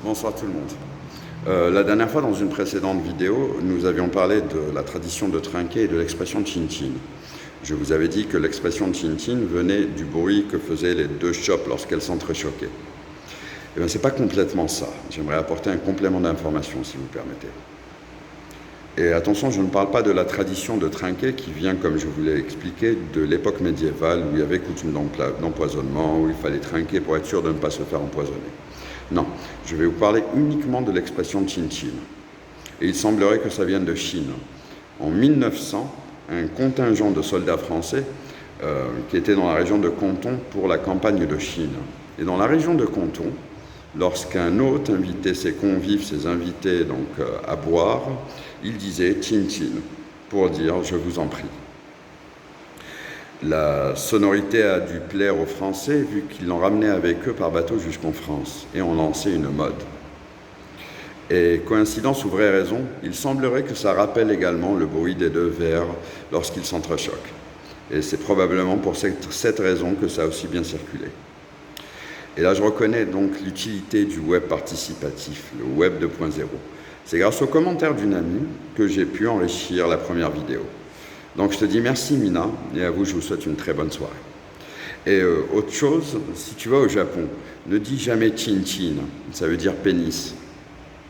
Bonsoir tout le monde. La dernière fois, dans une précédente vidéo, nous avions parlé de la tradition de trinquer et de l'expression chin-chin. Je vous avais dit que l'expression chin-chin venait du bruit que faisaient les deux chopes lorsqu'elles s'entrechoquaient. Eh bien, c'est pas complètement ça. J'aimerais apporter un complément d'information, si vous permettez. Et attention, je ne parle pas de la tradition de trinquer qui vient, comme je vous l'ai expliqué, de l'époque médiévale où il y avait coutume d'empoisonnement, où il fallait trinquer pour être sûr de ne pas se faire empoisonner. Non, je vais vous parler uniquement de l'expression chin-chin. Et il semblerait que ça vienne de Chine. En 1900, un contingent de soldats français qui était dans la région de Canton pour la campagne de Chine. Et dans la région de Canton, lorsqu'un hôte invitait ses convives, ses invités donc, à boire, il disait « chin-chin » pour dire « je vous en prie ». La sonorité a dû plaire aux Français vu qu'ils l'ont ramené avec eux par bateau jusqu'en France et ont lancé une mode. Et coïncidence ou vraie raison, il semblerait que ça rappelle également le bruit des deux verres lorsqu'ils s'entrechoquent. Et c'est probablement pour cette raison que ça a aussi bien circulé. Et là, je reconnais donc l'utilité du web participatif, le web 2.0. C'est grâce aux commentaires d'une amie que j'ai pu enrichir la première vidéo. Donc je te dis merci Mina, et à vous je vous souhaite une très bonne soirée. Et autre chose, si tu vas au Japon, ne dis jamais chin-chin, ça veut dire pénis.